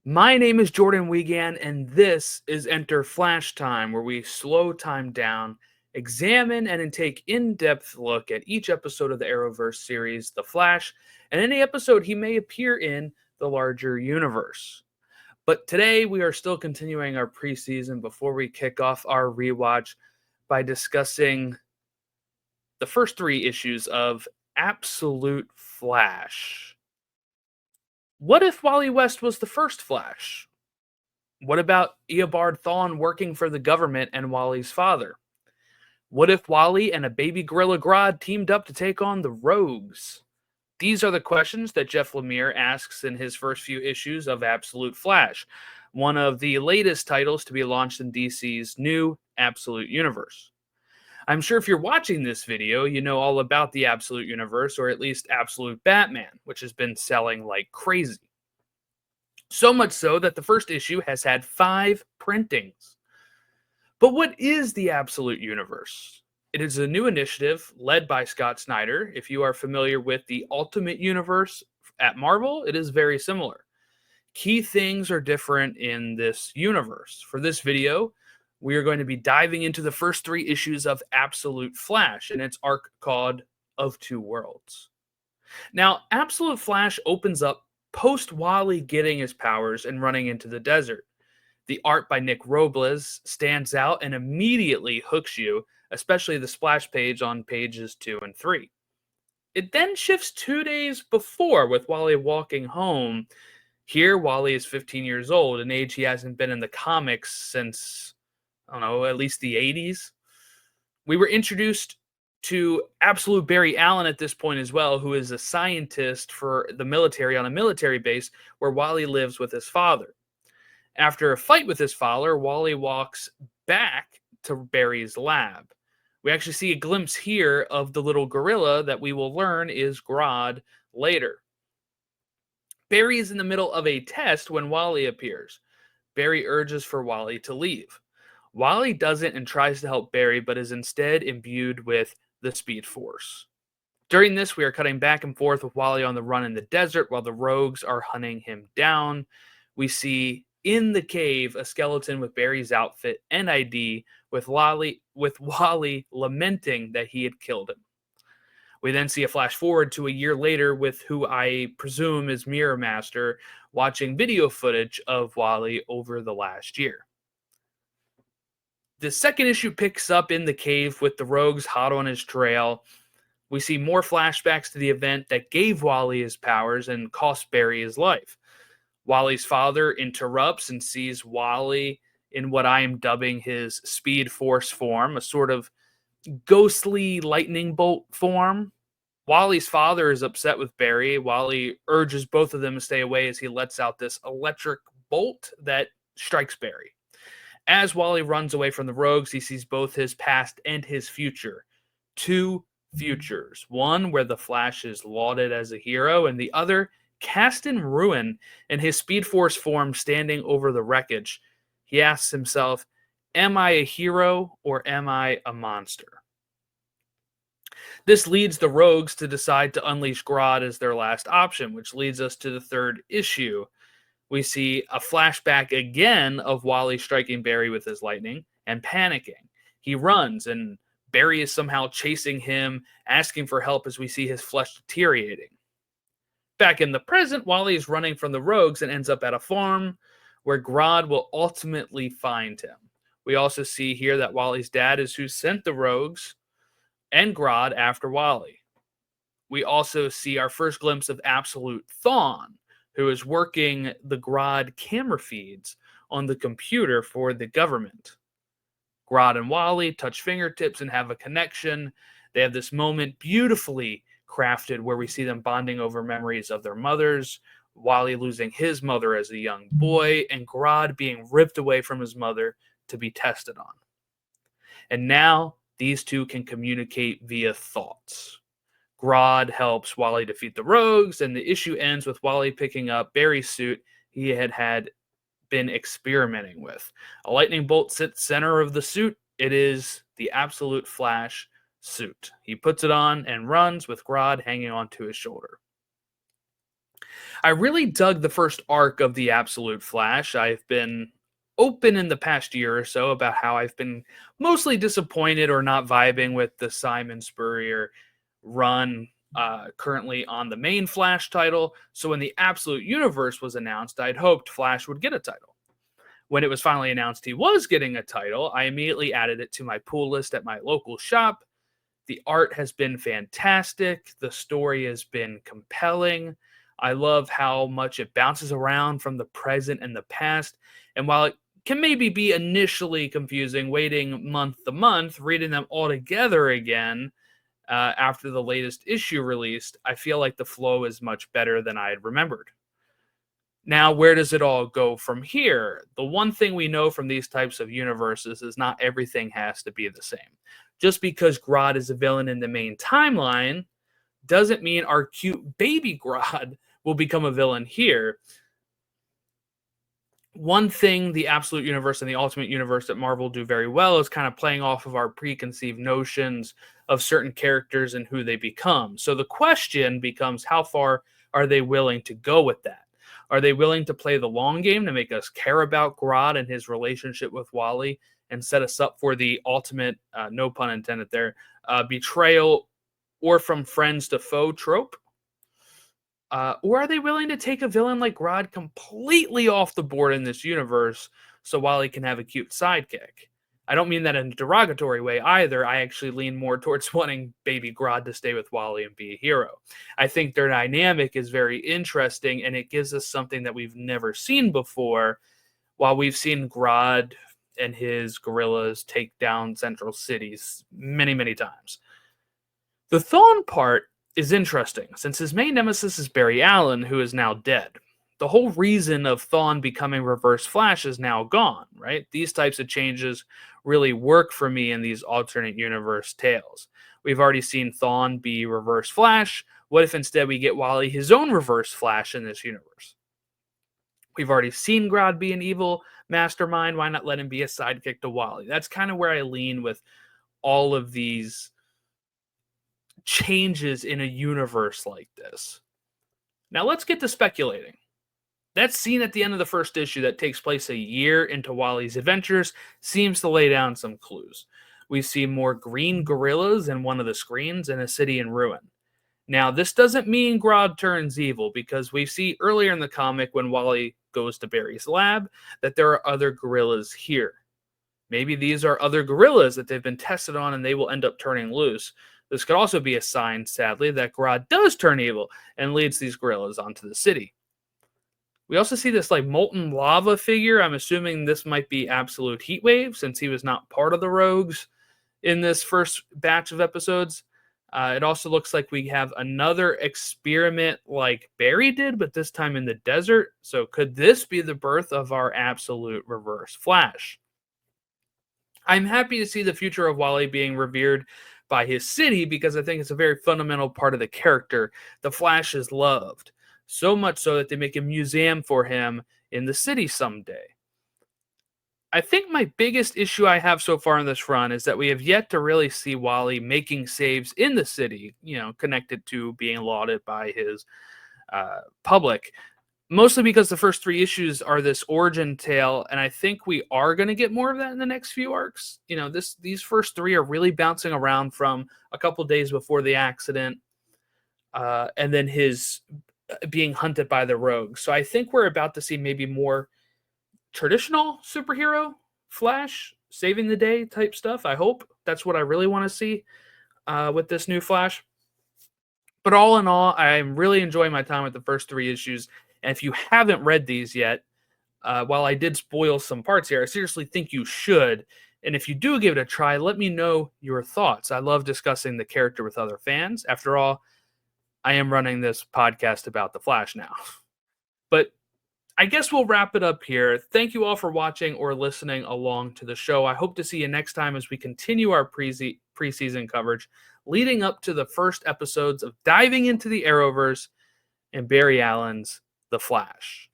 My name is Jordan Wiegand, and this is Enter Flash Time, where we slow time down, examine, and then take in-depth look at each episode of the Arrowverse series, The Flash, and any episode he may appear in the larger universe. But today we are still continuing our preseason before we kick off our rewatch by discussing the first three issues of Absolute Flash. What if Wally West was the first Flash? What about Eobard Thawne working for the government and Wally's father? What if Wally and a baby Gorilla Grodd teamed up to take on the Rogues? These are the questions that Jeff Lemire asks in his first few issues of Absolute Flash, one of the latest titles to be launched in DC's new Absolute Universe. I'm sure if you're watching this video, you know all about the Absolute Universe, or at least Absolute Batman, which has been selling like crazy. So much so that the first issue has had 5 printings. But what is the Absolute Universe? It is a new initiative led by Scott Snyder. If you are familiar with the Ultimate Universe at Marvel, it is very similar. Key things are different in this universe. For this video, we are going to be diving into the first 3 issues of Absolute Flash and its arc called Of Two Worlds. Now, Absolute Flash opens up post Wally getting his powers and running into the desert. The art by Nick Robles stands out and immediately hooks you, especially the splash page on pages 2 and 3. It then shifts 2 days before with Wally walking home. Here, Wally is 15 years old, an age he hasn't been in the comics since, I don't know, at least the 80s. We were introduced to Absolute Barry Allen at this point as well, who is a scientist for the military on a military base where Wally lives with his father. After a fight with his father, Wally walks back to Barry's lab. We actually see a glimpse here of the little gorilla that we will learn is Grodd later. Barry is in the middle of a test when Wally appears. Barry urges for Wally to leave. Wally doesn't and tries to help Barry, but is instead imbued with the Speed Force. During this, we are cutting back and forth with Wally on the run in the desert while the Rogues are hunting him down. We see in the cave a skeleton with Barry's outfit and ID, with Wally lamenting that he had killed him. We then see a flash forward to a year later with who I presume is Mirror Master watching video footage of Wally over the last year. The second issue picks up in the cave with the Rogues hot on his trail. We see more flashbacks to the event that gave Wally his powers and cost Barry his life. Wally's father interrupts and sees Wally in what I am dubbing his Speed Force form, a sort of ghostly lightning bolt form. Wally's father is upset with Barry. Wally urges both of them to stay away as he lets out this electric bolt that strikes Barry. As Wally runs away from the Rogues, he sees both his past and his future. 2 futures. One where the Flash is lauded as a hero, and the other cast in ruin in his Speed Force form standing over the wreckage. He asks himself, am I a hero or am I a monster? This leads the Rogues to decide to unleash Grodd as their last option, which leads us to the third issue. We see a flashback again of Wally striking Barry with his lightning and panicking. He runs, and Barry is somehow chasing him, asking for help as we see his flesh deteriorating. Back in the present, Wally is running from the Rogues and ends up at a farm where Grodd will ultimately find him. We also see here that Wally's dad is who sent the Rogues and Grodd after Wally. We also see our first glimpse of Absolute Thawne, who is working the Grodd camera feeds on the computer for the government. Grodd and Wally touch fingertips and have a connection. They have this moment beautifully crafted where we see them bonding over memories of their mothers, Wally losing his mother as a young boy, and Grodd being ripped away from his mother to be tested on. And now these two can communicate via thoughts. Grodd helps Wally defeat the Rogues, and the issue ends with Wally picking up Barry's suit he had been experimenting with. A lightning bolt sits center of the suit. It is the Absolute Flash suit. He puts it on and runs with Grodd hanging onto his shoulder. I really dug the first arc of the Absolute Flash. I've been open in the past year or so about how I've been mostly disappointed or not vibing with the Simon Spurrier run currently on the main Flash title. So when the Absolute Universe was announced, I'd hoped Flash would get a title. When it was finally announced he was getting a title, I immediately added it to my pull list at my local shop. The art has been fantastic. The story has been compelling. I love how much it bounces around from the present and the past. And while it can maybe be initially confusing, waiting month to month, reading them all together again after the latest issue released, I feel like the flow is much better than I had remembered. Now, where does it all go from here? The one thing we know from these types of universes is not everything has to be the same. Just because Grodd is a villain in the main timeline doesn't mean our cute baby Grodd will become a villain here. One thing the Absolute Universe and the Ultimate Universe at Marvel do very well is kind of playing off of our preconceived notions of certain characters and who they become. So the question becomes, how far are they willing to go with that? Are they willing to play the long game to make us care about Grodd and his relationship with Wally and set us up for the ultimate, no pun intended there, betrayal or from friends to foe trope? Or are they willing to take a villain like Grodd completely off the board in this universe so Wally can have a cute sidekick? I don't mean that in a derogatory way either. I actually lean more towards wanting baby Grodd to stay with Wally and be a hero. I think their dynamic is very interesting, and it gives us something that we've never seen before. While we've seen Grodd and his gorillas take down central cities many, many times. The Thawne part is interesting, since his main nemesis is Barry Allen, who is now dead. The whole reason of Thawne becoming Reverse Flash is now gone, right? These types of changes really work for me in these alternate universe tales. We've already seen Thawne be Reverse Flash. What if instead we get Wally his own Reverse Flash in this universe? We've already seen Grodd be an evil mastermind. Why not let him be a sidekick to Wally? That's kind of where I lean with all of these changes in a universe like this. Now let's get to speculating. That scene at the end of the first issue that takes place a year into Wally's adventures seems to lay down some clues. We see more green gorillas in one of the screens and a city in ruin. Now, this doesn't mean Grodd turns evil, because we see earlier in the comic when Wally goes to Barry's lab that there are other gorillas here. Maybe these are other gorillas that they've been tested on and they will end up turning loose. This could also be a sign, sadly, that Grodd does turn evil and leads these gorillas onto the city. We also see this like molten lava figure. I'm assuming this might be Absolute Heatwave, since he was not part of the Rogues in this first batch of episodes. It also looks like we have another experiment like Barry did, but this time in the desert. So could this be the birth of our Absolute Reverse Flash? I'm happy to see the future of Wally being revered by his city, because I think it's a very fundamental part of the character. The Flash is loved, so much so that they make a museum for him in the city someday. I think my biggest issue I have so far in this run is that we have yet to really see Wally making saves in the city, connected to being lauded by his public. Mostly because the first 3 issues are this origin tale, and I think we are going to get more of that in the next few arcs. These first 3 are really bouncing around from a couple days before the accident, and then his being hunted by the Rogues. So I think we're about to see maybe more traditional superhero Flash saving the day type stuff. I hope that's what I really want to see with this new Flash. But all in all, I'm really enjoying my time with the first 3 issues. And if you haven't read these yet, while I did spoil some parts here, I seriously think you should. And if you do give it a try, let me know your thoughts. I love discussing the character with other fans. After all, I am running this podcast about the Flash now. But I guess we'll wrap it up here. Thank you all for watching or listening along to the show. I hope to see you next time as we continue our preseason coverage leading up to the first episodes of diving into the Arrowverse and Barry Allen's The Flash.